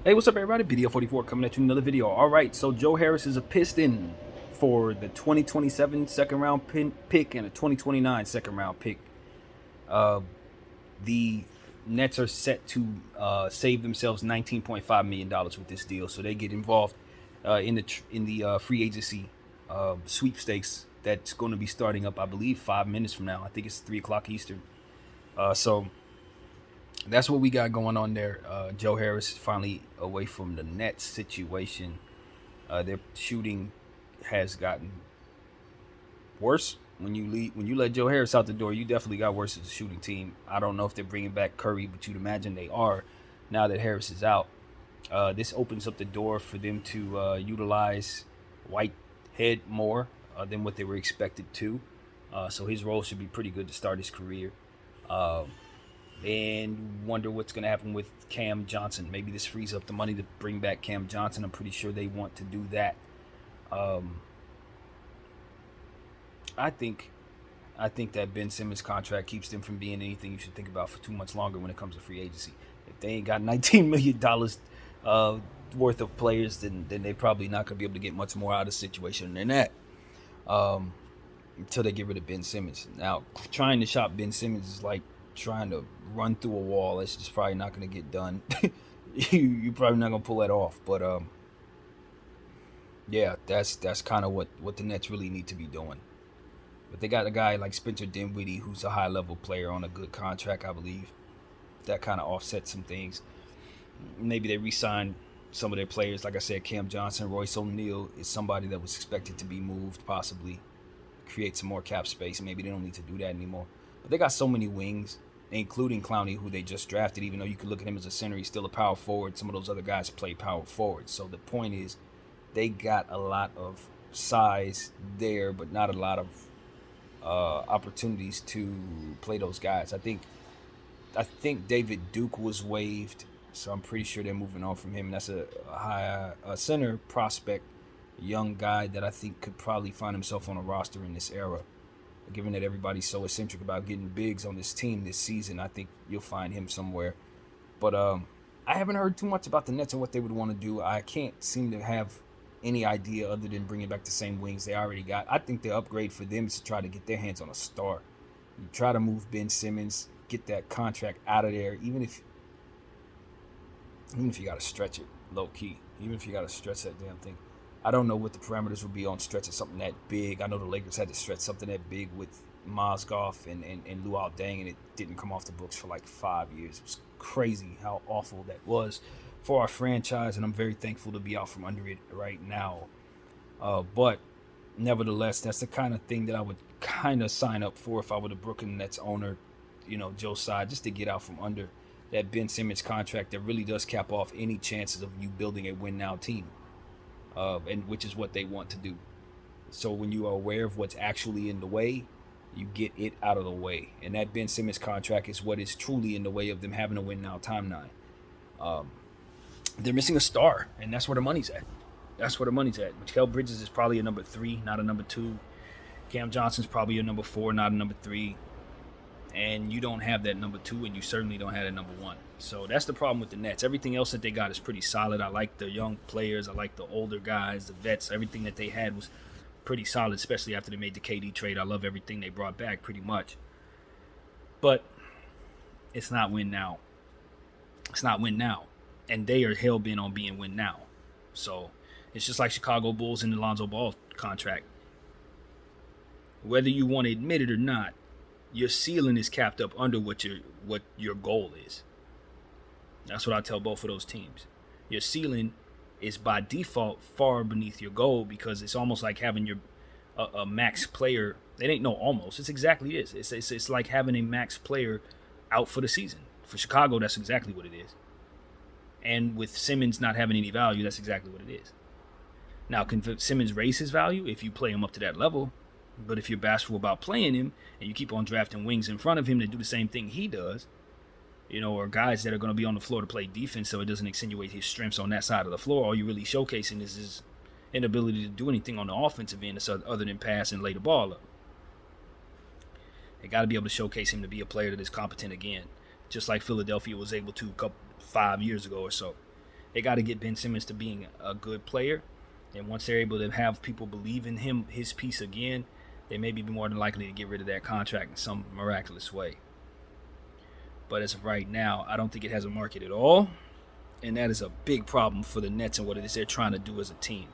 Hey, what's up, everybody? BDO 44 coming at you with another video. All right, so Joe Harris is a Piston for the 2027 second round pick and a 2029 second round pick. Uh, the Nets are set to save themselves $19.5 million with this deal, so they get involved in the free agency sweepstakes that's going to be starting up, I believe, 5 minutes from now. I think it's 3 o'clock Eastern. So that's what we got going on there. Joe Harris is finally away from the Nets situation. Their shooting has gotten worse. When you let Joe Harris out the door, you definitely got worse as a shooting team. I don't know if they're bringing back Curry, but you'd imagine they are now that Harris is out. This opens up the door for them to utilize Whitehead more than what they were expected to. So his role should be pretty good to start his career. Uh, and wonder what's going to happen with Cam Johnson. Maybe this frees up the money to bring back Cam Johnson. I'm pretty sure they want to do that. Um, I think I think that Ben Simmons contract keeps them from being anything you should think about for too much longer when it comes to free agency. If they ain't got $19 million worth of players, then they probably not gonna be able to get much more out of the situation than that. Um, until they get rid of Ben Simmons. Now, trying to shop Ben Simmons is like trying to run through a wall. It's just probably not going to get done. You're probably not going to pull that off. But yeah, that's kind of what the Nets really need to be doing. But they got a guy like Spencer Dinwiddie, who's a high level player on a good contract, I believe. That kind of offsets some things. Maybe they re-sign some of their players. Like I said, Cam Johnson, Royce O'Neal is somebody that was expected to be moved, possibly create some more cap space. Maybe they don't need to do that anymore. But they got so many wings, including Clowney, who they just drafted. Even though you could look at him as a center, he's still a power forward. Some of those other guys play power forward. So the point is, they got a lot of size there, but not a lot of opportunities to play those guys. I think David Duke was waived, so I'm pretty sure they're moving on from him. That's a center prospect, young guy that I think could probably find himself on a roster in this era. Given that everybody's so eccentric about getting bigs on this team this season, I think you'll find him somewhere. But I haven't heard too much about the Nets and what they would want to do. I can't seem to have any idea other than bringing back the same wings they already got. I think the upgrade for them is to try to get their hands on a star. You try to move Ben Simmons, get that contract out of there, even if you got to stretch it low key, even if you got to stretch that damn thing. I don't know what the parameters would be on stretching something that big. I know the Lakers had to stretch something that big with Mozgov and Luol Deng, and it didn't come off the books for like 5 years. It was crazy how awful that was for our franchise, and I'm very thankful to be out from under it right now. But nevertheless, that's the kind of thing that I would kind of sign up for if I were the Brooklyn Nets owner, Joe Tsai, just to get out from under that Ben Simmons contract that really does cap off any chances of you building a win now team, and which is what they want to do. So when you are aware of what's actually in the way, you get it out of the way. And that Ben Simmons contract is what is truly in the way of them having a win now timeline. Um, they're missing a star, and that's where the money's at. That's where the money's at. Mikal Bridges is probably a number 3, not a number 2. Cam Johnson's probably a number 4, not a number 3. And you don't have that number 2, and you certainly don't have that number 1. So that's the problem with the Nets. Everything else that they got is pretty solid. I like the young players. I like the older guys, the vets. Everything that they had was pretty solid, especially after they made the KD trade. I love everything they brought back pretty much. But it's not win now. It's not win now. And they are hell-bent on being win now. So it's just like Chicago Bulls and the Lonzo Ball contract. Whether you want to admit it or not, your ceiling is capped up under what your goal is. That's what I tell both of those teams. Your ceiling is by default far beneath your goal, because it's almost like having a max player. It ain't no almost. It's exactly is. It's like having a max player out for the season. For Chicago, that's exactly what it is. And with Simmons not having any value, that's exactly what it is. Now, can Simmons raise his value if you play him up to that level? But if you're bashful about playing him and you keep on drafting wings in front of him to do the same thing he does, or guys that are going to be on the floor to play defense so it doesn't insinuate his strengths on that side of the floor, all you're really showcasing is his inability to do anything on the offensive end other than pass and lay the ball up. They got to be able to showcase him to be a player that is competent again, just like Philadelphia was able to 5 years ago or so. They got to get Ben Simmons to being a good player. And once they're able to have people believe in him, his piece again, they may be more than likely to get rid of that contract in some miraculous way. But as of right now, I don't think it has a market at all. And that is a big problem for the Nets and what it is they're trying to do as a team.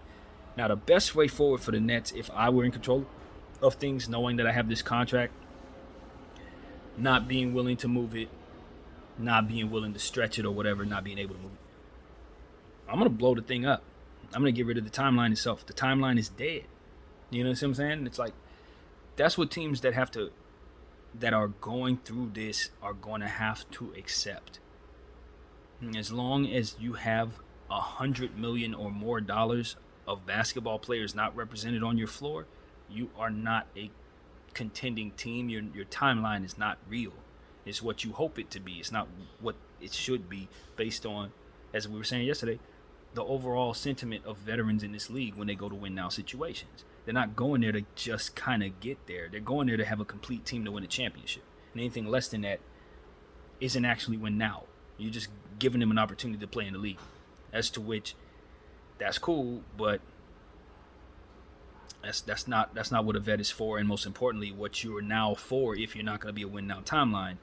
Now, the best way forward for the Nets, if I were in control of things, knowing that I have this contract, not being willing to move it, not being willing to stretch it or whatever, not being able to move it, I'm going to blow the thing up. I'm going to get rid of the timeline itself. The timeline is dead. You know what I'm saying? It's like, that's what teams that are going through this are going to have to accept. As long as you have $100 million or more of basketball players not represented on your floor, you are not a contending team. Your timeline is not real. It's what you hope it to be. It's not what it should be based on, as we were saying yesterday, the overall sentiment of veterans in this league when they go to win now situations. They're not going there to just kind of get there. They're going there to have a complete team to win a championship. And anything less than that isn't actually win now. You're just giving them an opportunity to play in the league. As to which, that's cool, but that's not what a vet is for. And most importantly, what you are now for, if you're not going to be a win now timeline,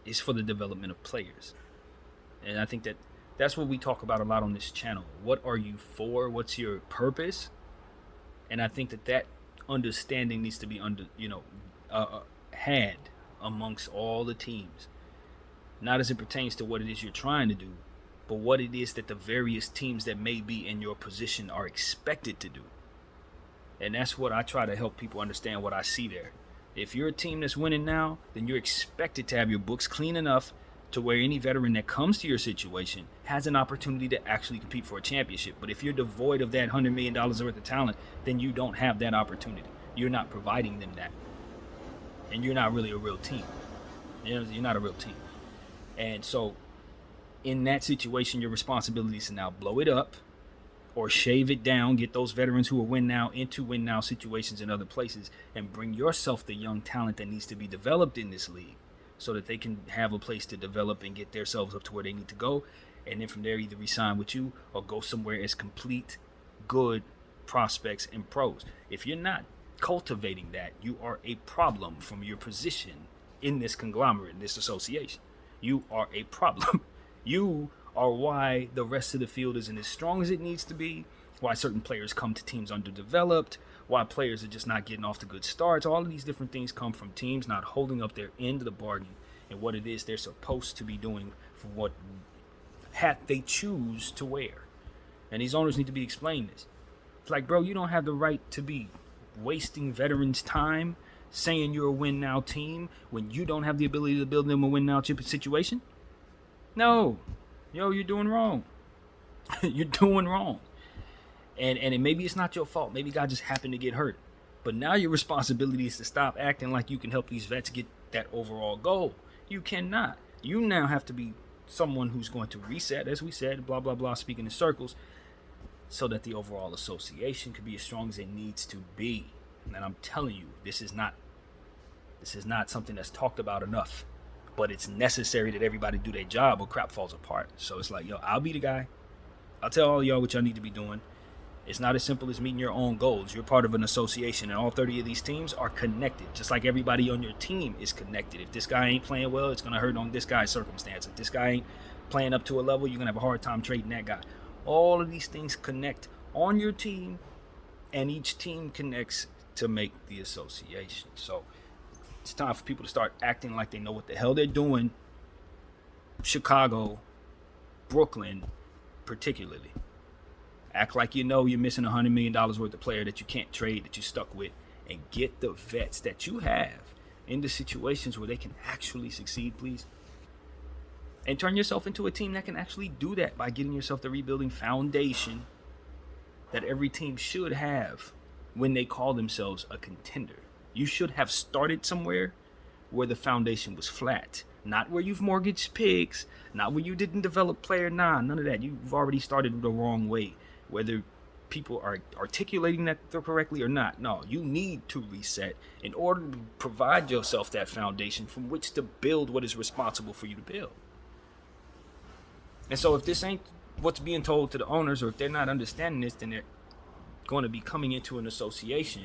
is for the development of players. And I think that's what we talk about a lot on this channel. What are you for? What's your purpose? And I think that understanding needs to be had amongst all the teams. Not as it pertains to what it is you're trying to do, but what it is that the various teams that may be in your position are expected to do. And that's what I try to help people understand what I see there. If you're a team that's winning now, then you're expected to have your books clean enough to where any veteran that comes to your situation has an opportunity to actually compete for a championship. But if you're devoid of that $100 million worth of talent, then you don't have that opportunity. You're not providing them that. And you're not really a real team. You're not a real team. And so in that situation, your responsibility is to now blow it up or shave it down, get those veterans who are win now into win now situations in other places, and bring yourself the young talent that needs to be developed in this league so that they can have a place to develop and get themselves up to where they need to go. And then from there, either re-sign with you or go somewhere as complete, good prospects and pros. If you're not cultivating that, you are a problem from your position in this conglomerate, in this association. You are a problem. You are why the rest of the field isn't as strong as it needs to be, why certain players come to teams underdeveloped, why players are just not getting off to good starts. All of these different things come from teams not holding up their end of the bargain and what it is they're supposed to be doing for what hat they choose to wear. And these owners need to be explained this. It's like, bro, you don't have the right to be wasting veterans' time saying you're a win now team when you don't have the ability to build them a win now chip situation. No, you're doing wrong. You're doing wrong. And maybe it's not your fault. Maybe God just happened to get hurt. But now your responsibility is to stop acting like you can help these vets get that overall goal. You cannot. You now have to be someone who's going to reset, as we said, blah, blah, blah, speaking in circles, so that the overall association could be as strong as it needs to be. And I'm telling you, this is not something that's talked about enough. But it's necessary that everybody do their job or crap falls apart. So it's like, I'll be the guy. I'll tell all y'all what y'all need to be doing. It's not as simple as meeting your own goals. You're part of an association, and all 30 of these teams are connected, just like everybody on your team is connected. If this guy ain't playing well, it's going to hurt on this guy's circumstance. If this guy ain't playing up to a level, you're going to have a hard time trading that guy. All of these things connect on your team, and each team connects to make the association. So it's time for people to start acting like they know what the hell they're doing. Chicago, Brooklyn, particularly. Act like you know you're missing $100 million worth of player that you can't trade, that you're stuck with, and get the vets that you have into situations where they can actually succeed, please. And turn yourself into a team that can actually do that by getting yourself the rebuilding foundation that every team should have when they call themselves a contender. You should have started somewhere where the foundation was flat. Not where you've mortgaged pigs, not where you didn't develop player. None of that. You've already started the wrong way. Whether people are articulating that correctly or not. No, you need to reset in order to provide yourself that foundation from which to build what is responsible for you to build. And so if this ain't what's being told to the owners, or if they're not understanding this, then they're going to be coming into an association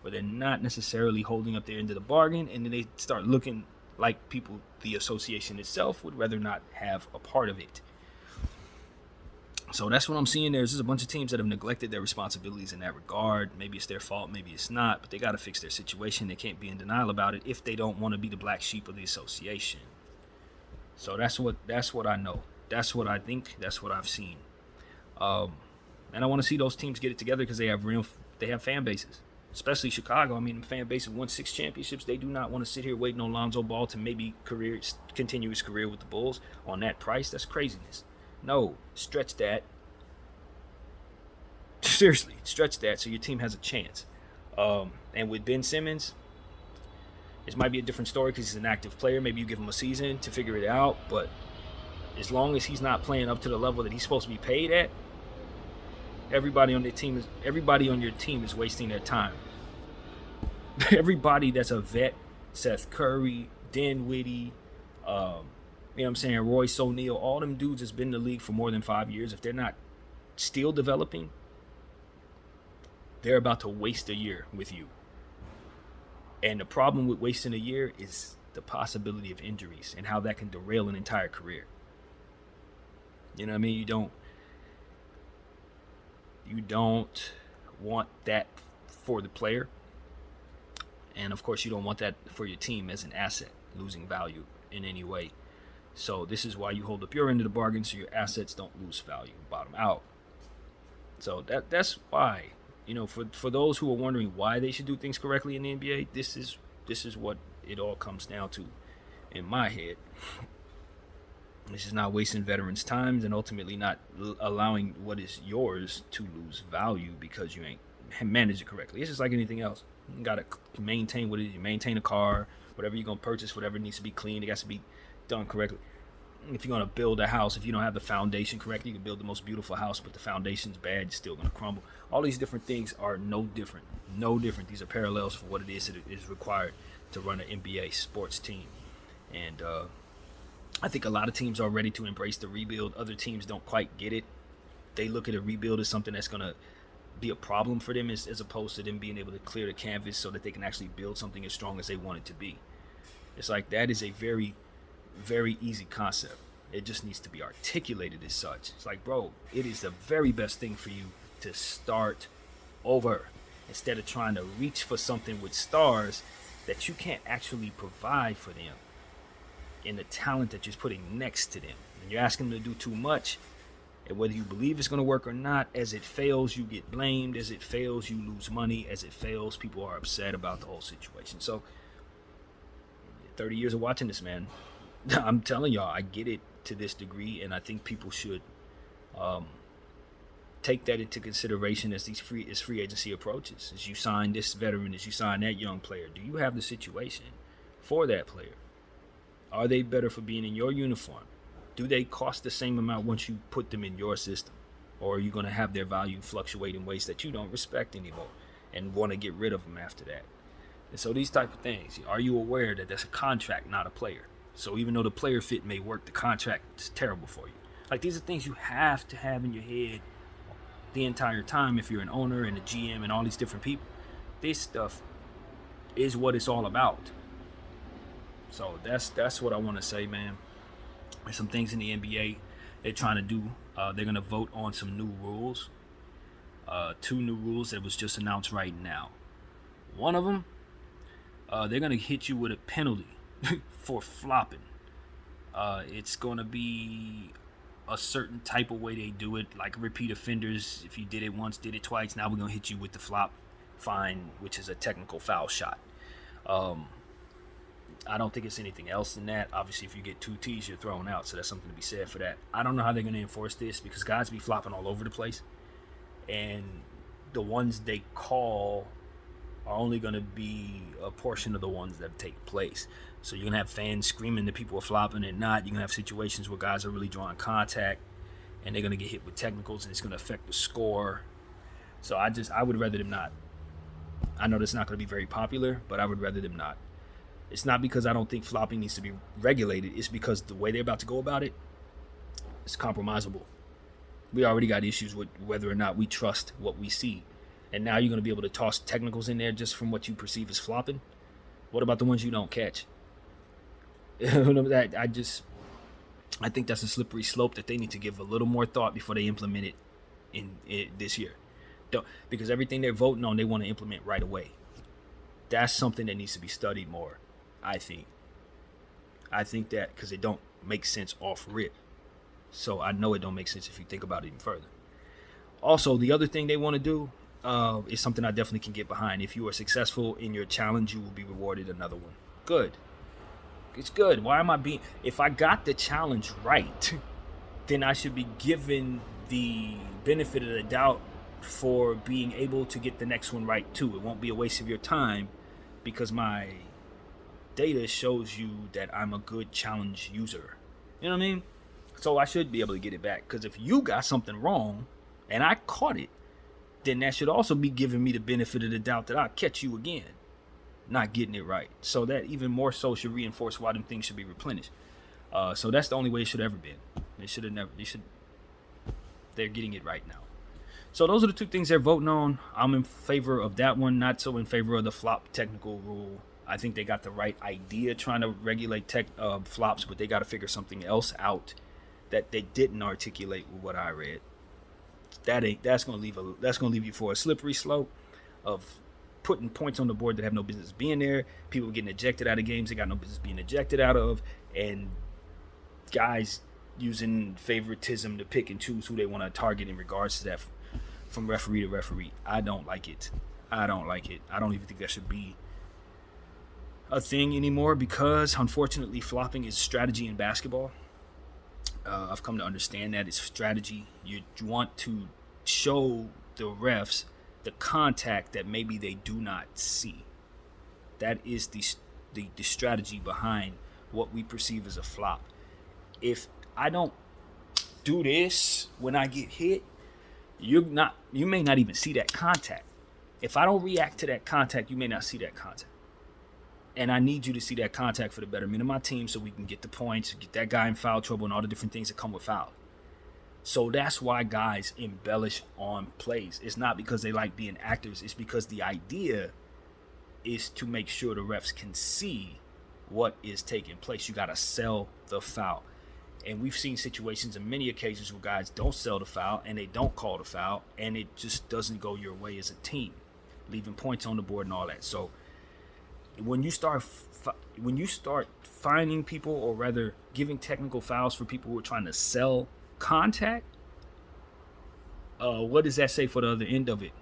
where they're not necessarily holding up their end of the bargain, and then they start looking like people the association itself would rather not have a part of it. So that's what I'm seeing. There's just a bunch of teams that have neglected their responsibilities in that regard. Maybe it's their fault, maybe it's not, but they got to fix their situation. They can't be in denial about it if they don't want to be the black sheep of the association. So that's what I know. That's what I think. That's what I've seen. And I want to see those teams get it together because they have fan bases, especially Chicago. I mean, the fan base have won 6 championships. They do not want to sit here waiting on Lonzo Ball to maybe continue his career with the Bulls on that price. That's craziness. No, stretch that. Seriously, stretch that so your team has a chance. And with Ben Simmons, this might be a different story because he's an active player. Maybe you give him a season to figure it out. But as long as he's not playing up to the level that he's supposed to be paid at, everybody on your team is wasting their time. Everybody that's a vet, Seth Curry, Dinwiddie, you know what I'm saying, Royce O'Neal, all them dudes has been in the league for more than 5 years. If they're not still developing, they're about to waste a year with you. And the problem with wasting a year is the possibility of injuries and how that can derail an entire career. You know what I mean? You don't want that for the player. And of course, you don't want that for your team as an asset, losing value in any way. So this is why you hold up your end of the bargain so your assets don't lose value, bottom out. So that's why, you know, for those who are wondering why they should do things correctly in the NBA, this is what it all comes down to in my head. This is not wasting veterans' time and ultimately not allowing what is yours to lose value because you ain't managed it correctly. It's just like anything else. You got to maintain what it is. You maintain a car, whatever you're going to purchase, whatever needs to be cleaned, it has to be done correctly. If you're going to build a house, if you don't have the foundation correctly, you can build the most beautiful house, but the foundation's bad, it's still going to crumble. All these different things are no different. These are parallels for what it is that is required to run an NBA sports team. And I think a lot of teams are ready to embrace the rebuild. Other teams don't quite get it. They look at a rebuild as something that's going to be a problem for them as opposed to them being able to clear the canvas so that they can actually build something as strong as they want it to be. It's like that is a very, very easy concept. It just needs to be articulated as such. It's like, bro, it is the very best thing for you to start over instead of trying to reach for something with stars that you can't actually provide for them in the talent that you're putting next to them. And you're asking them to do too much, and whether you believe it's going to work or not, as it fails, you get blamed. As it fails, you lose money. As it fails, people are upset about the whole situation. So 30 years of watching this, man, I'm telling y'all, I get it to this degree, and I think people should take that into consideration as free agency approaches. As you sign this veteran, as you sign that young player, do you have the situation for that player? Are they better for being in your uniform? Do they cost the same amount once you put them in your system? Or are you going to have their value fluctuate in ways that you don't respect anymore and want to get rid of them after that? And so these type of things, are you aware that that's a contract, not a player? So even though the player fit may work, the contract is terrible for you. Like, these are things you have to have in your head the entire time if you're an owner and a GM and all these different people. This stuff is what it's all about. So that's what I want to say, man. There's some things in the NBA they're trying to do. They're going to vote on some new rules. 2 new rules that was just announced right now. One of them, they're going to hit you with a penalty for flopping. It's going to be a certain type of way they do it, like repeat offenders. If you did it once, did it twice, now we're going to hit you with the flop fine, which is a technical foul shot. I don't think it's anything else than that. Obviously, if you get 2 T's, you're thrown out, so that's something to be said for that. I don't know how they're going to enforce this because guys be flopping all over the place, and the ones they call are only going to be a portion of the ones that take place. So you're going to have fans screaming that people are flopping and not. You're going to have situations where guys are really drawing contact, and they're going to get hit with technicals, and it's going to affect the score. So I would rather them not. I know that's not going to be very popular, but I would rather them not. It's not because I don't think flopping needs to be regulated. It's because the way they're about to go about it is compromisable. We already got issues with whether or not we trust what we see. And now you're going to be able to toss technicals in there just from what you perceive as flopping. What about the ones you don't catch? I think that's a slippery slope that they need to give a little more thought before they implement it this year. Because everything they're voting on, they want to implement right away. That's something that needs to be studied more, I think. I think that because it don't make sense off rip. So I know it don't make sense if you think about it even further. Also, the other thing they want to do is something I definitely can get behind. If you are successful in your challenge, you will be rewarded another one. Good. It's good. Why am I being... If I got the challenge right, then I should be given the benefit of the doubt for being able to get the next one right too. It won't be a waste of your time because my data shows you that I'm a good challenge user. You know what I mean? So I should be able to get it back. Because if you got something wrong and I caught it, then that should also be giving me the benefit of the doubt that I'll catch you again not getting it right. So that even more so should reinforce why them things should be replenished. So that's the only way it should have ever been. They should have never. They're getting it right now. So those are the two things they're voting on. I'm in favor of that one, not so in favor of the flop technical rule. I think they got the right idea trying to regulate flops, but they got to figure something else out that they didn't articulate with what I read. That's gonna leave you for a slippery slope of putting points on the board that have no business being there. People getting ejected out of games they got no business being ejected out of, and guys using favoritism to pick and choose who they want to target in regards to that from referee to referee. I don't like it. I don't even think that should be a thing anymore because, unfortunately, flopping is strategy in basketball. I've come to understand that it's strategy. You want to show the refs the contact that maybe they do not see. That is the strategy behind what we perceive as a flop. If I don't do this when I get hit, you may not even see that contact. If I don't react to that contact, you may not see that contact. And I need you to see that contact for the betterment of my team so we can get the points, get that guy in foul trouble, and all the different things that come with foul. So that's why guys embellish on plays. It's not because they like being actors. It's because the idea is to make sure the refs can see what is taking place. You got to sell the foul. And we've seen situations in many occasions where guys don't sell the foul and they don't call the foul, and it just doesn't go your way as a team, leaving points on the board and all that. So when you start finding people, or rather giving technical fouls for people who are trying to sell contact, what does that say for the other end of it?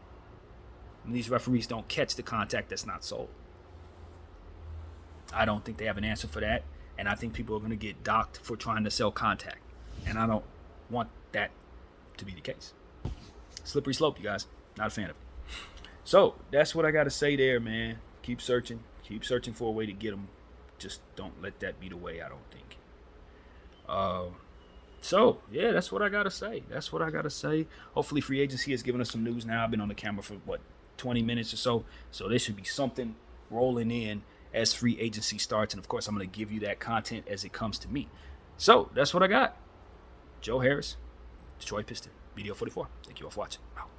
And these referees don't catch the contact that's not sold. I don't think they have an answer for that, and I think people are going to get docked for trying to sell contact, and I don't want that to be the case. Slippery slope, you guys. Not a fan of it. So that's what I got to say there, man. Keep searching for a way to get them. Just don't let that be the way, I don't think. So, yeah, that's what I got to say. Hopefully free agency has given us some news now. I've been on the camera for, 20 minutes or so. So there should be something rolling in as free agency starts. And, of course, I'm going to give you that content as it comes to me. So that's what I got. Joe Harris, Detroit Piston, Video 44. Thank you all for watching. Out.